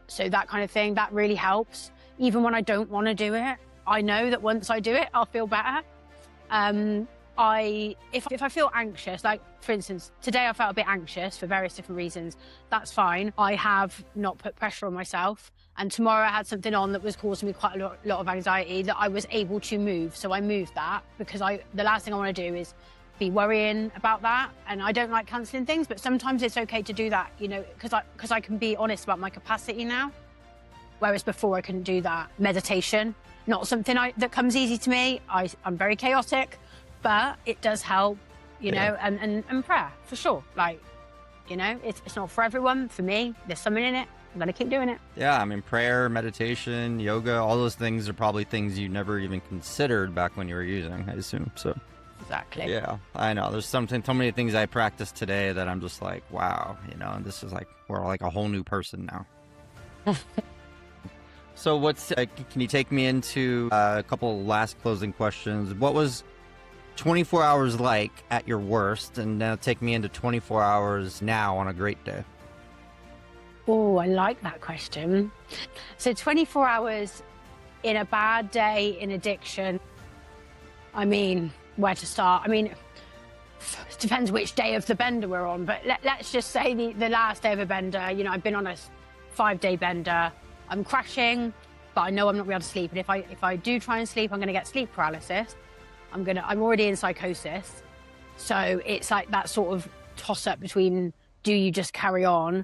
So that kind of thing, that really helps. Even when I don't want to do it, I know that once I do it, I'll feel better. If I feel anxious, like for instance, today I felt a bit anxious for various different reasons, that's fine. I have not put pressure on myself. And tomorrow I had something on that was causing me quite a lot of anxiety that I was able to move. So I moved that because the last thing I want to do is be worrying about that. And I don't like cancelling things, but sometimes it's okay to do that, because I can be honest about my capacity now. Whereas before I couldn't do that. Meditation, not something that comes easy to me. I'm very chaotic, but it does help, and prayer for sure. Like, it's not for everyone. For me, there's something in it. I'm going to keep doing it. Yeah, I mean, prayer, meditation, yoga, all those things are probably things you never even considered back when you were using, I assume. So exactly. Yeah, I know. There's so many things I practice today that I'm just like, wow, and this is like, we're like a whole new person now. So can you take me into a couple last closing questions? What was 24 hours like at your worst? And now take me into 24 hours now on a great day. Oh, I like that question. So 24 hours in a bad day in addiction. I mean, where to start? I mean, it depends which day of the bender we're on, but let's just say the last day of a bender. I've been on a 5-day bender. I'm crashing, but I know I'm not going to be able to sleep. And if I do try and sleep, I'm going to get sleep paralysis. I'm already in psychosis. So it's like that sort of toss up between, do you just carry on?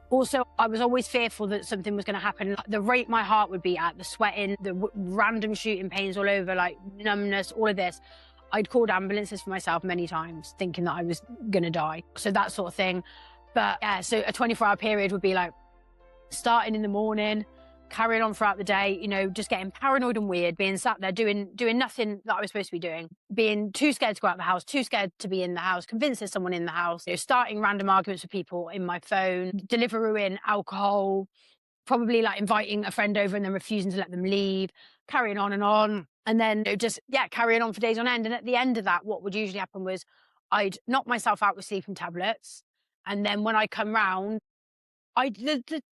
Also, I was always fearful that something was going to happen. The rate my heart would be at, the sweating, the random shooting pains all over, like numbness, all of this. I'd called ambulances for myself many times, thinking that I was going to die. So that sort of thing. But yeah, so a 24-hour period would be like starting in the morning, carrying on throughout the day, just getting paranoid and weird, being sat there doing nothing that I was supposed to be doing, being too scared to go out of the house, too scared to be in the house, convinced there's someone in the house, starting random arguments with people in my phone, delivering alcohol, probably like inviting a friend over and then refusing to let them leave, carrying on. And then carrying on for days on end. And at the end of that, what would usually happen was I'd knock myself out with sleeping tablets. And then when I come round,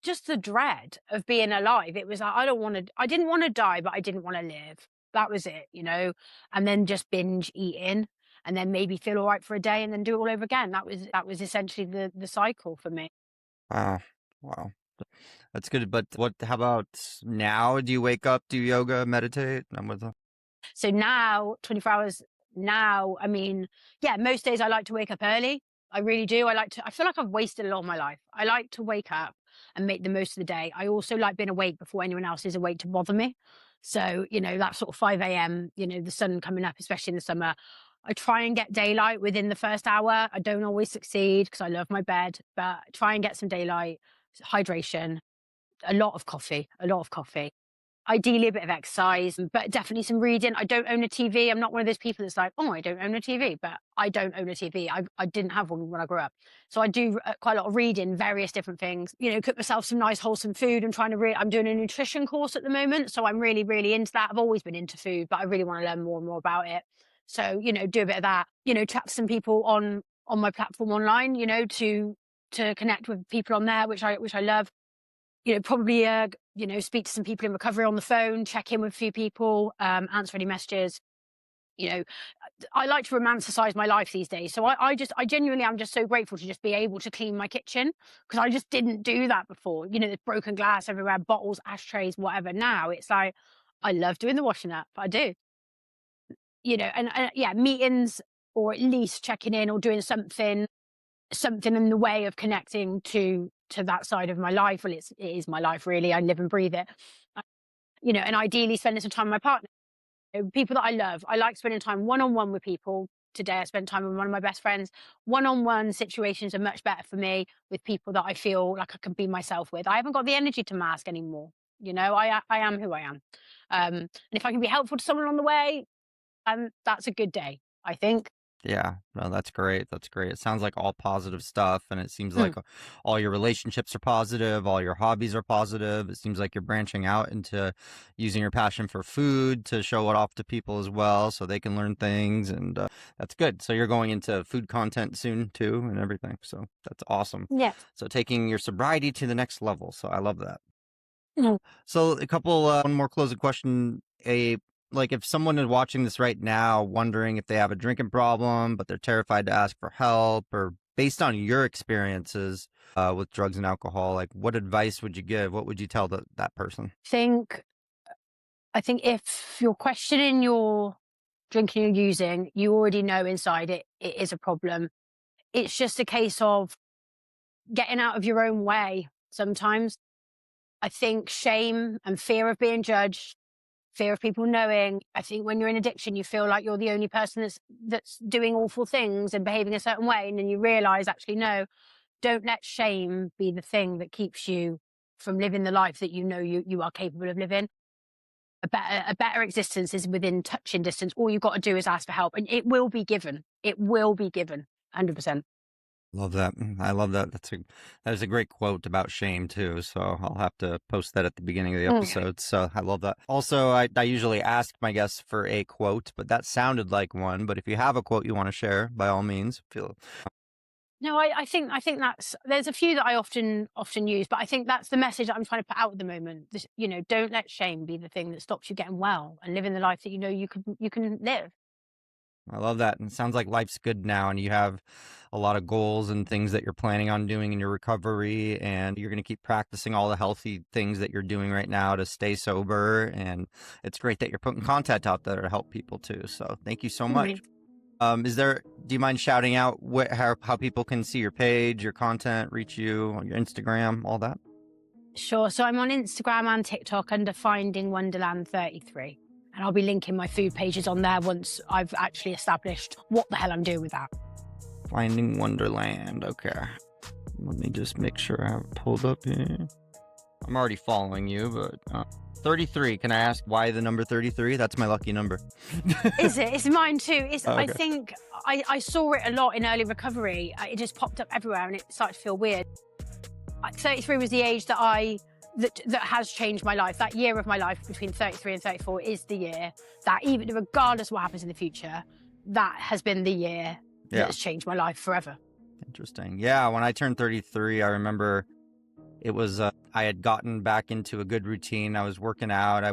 just the dread of being alive. It was like, I didn't want to die, but I didn't want to live. That was it, and then just binge eating and then maybe feel all right for a day and then do it all over again. That was essentially the cycle for me. Wow. That's good. But how about now? Do you wake up, do yoga, meditate? So now, 24 hours now, I mean, yeah, most days I like to wake up early. I really do. I feel like I've wasted a lot of my life. I like to wake up and make the most of the day. I also like being awake before anyone else is awake to bother me. So, that sort of 5 a.m., the sun coming up, especially in the summer. I try and get daylight within the first hour. I don't always succeed because I love my bed, but try and get some daylight, hydration, a lot of coffee. Ideally a bit of exercise, but definitely some reading. I don't own a TV. I'm not one of those people that's like, oh, I don't own a TV, but I don't own a TV. I didn't have one when I grew up. So I do quite a lot of reading, various different things, cook myself some nice wholesome food. I'm doing a nutrition course at the moment. So I'm really, really into that. I've always been into food, but I really want to learn more and more about it. So, do a bit of that, chat to some people on my platform online, to connect with people on there, which I love. Probably, speak to some people in recovery on the phone, check in with a few people, answer any messages. You know, I like to romanticize my life these days. So I genuinely am just so grateful to just be able to clean my kitchen, because I just didn't do that before. You know, there's broken glass everywhere, bottles, ashtrays, whatever. Now it's like, I love doing the washing up. I do. You know, and yeah, meetings, or at least checking in or doing something in the way of connecting to that side of my life. Well, it is my life, really. I live and breathe it. Uh, You know, and ideally spending some time with my partner, people that I love. I like spending time one on one with people. Today, I spent time with one of my best friends. One on one situations are much better for me with people that I feel like I can be myself with. I haven't got the energy to mask anymore. You know, I am who I am. And if I can be helpful to someone on the way, that's a good day, I think. Yeah, no, that's great. That's great. It sounds like all positive stuff, and it seems Mm. like all your relationships are positive, all your hobbies are positive. It seems like you're branching out into using your passion for food to show it off to people as well, so they can learn things, and that's good. So you're going into food content soon too, and everything. So that's awesome. Yeah. So taking your sobriety to the next level. So I love that. Mm. So a couple, one more closing question. Like if someone is watching this right now, wondering if they have a drinking problem, but they're terrified to ask for help, or based on your experiences with drugs and alcohol, like what advice would you give? What would you tell that person? I think if you're questioning your drinking or using, you already know inside it is a problem. It's just a case of getting out of your own way sometimes. I think shame and fear of being judged, fear of people knowing. I think when you're in addiction, you feel like you're the only person that's doing awful things and behaving a certain way. And then you realize, actually, no, don't let shame be the thing that keeps you from living the life that you know you are capable of living. A better existence is within touching distance. All you've got to do is ask for help, and it will be given. It will be given, 100%. Love that. I love that. That is a great quote about shame too. So I'll have to post that at the beginning of the episode. So I love that. Also, I usually ask my guests for a quote, but that sounded like one. But if you have a quote you want to share, by all means, feel. No, I think there's a few that I often use, but I think that's the message that I'm trying to put out at the moment. This, you know, don't let shame be the thing that stops you getting well and living the life that you know you can live. I love that. And it sounds like life's good now, and you have a lot of goals and things that you're planning on doing in your recovery, and you're going to keep practicing all the healthy things that you're doing right now to stay sober. And it's great that you're putting content out there to help people too. So thank you so much. Do you mind shouting out how people can see your page, your content, reach you on your Instagram, all that? Sure. So I'm on Instagram and TikTok under Finding Wonderland 33. And I'll be linking my food pages on there once I've actually established what the hell I'm doing with that. Finding Wonderland. Okay. Let me just make sure I have it pulled up here. I'm already following you, but 33. Can I ask why the number 33? That's my lucky number. Is it? It's mine too. Okay. I think I saw it a lot in early recovery. It just popped up everywhere and it started to feel weird. 33 was the age that that has changed my life. That year of my life between 33 and 34 is the year that, even regardless of what happens in the future, that has been the year that's changed my life forever. Interesting. Yeah, when I turned 33, I remember it was I had gotten back into a good routine. I was working out.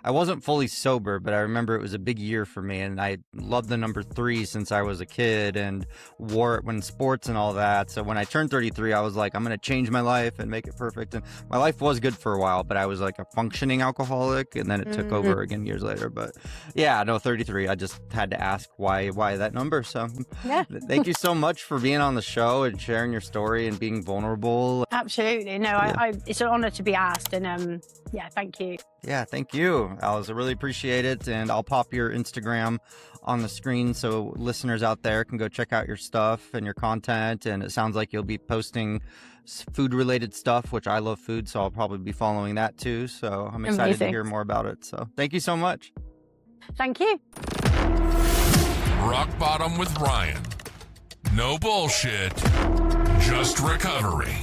I wasn't fully sober, but I remember it was a big year for me, and I loved the number 3 since I was a kid and wore it when sports and all that. So when I turned 33, I was like, I'm going to change my life and make it perfect. And my life was good for a while, but I was like a functioning alcoholic, and then it took over again years later. But yeah, no, 33. I just had to ask why that number. So Yeah. Thank you so much for being on the show and sharing your story and being vulnerable. Absolutely. No, it's an honor to be asked, and yeah, thank you. Yeah, thank you, Alice. I really appreciate it, and I'll pop your Instagram on the screen so listeners out there can go check out your stuff and your content. And it sounds like you'll be posting food-related stuff, which I love food, so I'll probably be following that too. So I'm excited to hear more about it. So thank you so much. Thank you. Rock Bottom with Ryan. No bullshit, just recovery.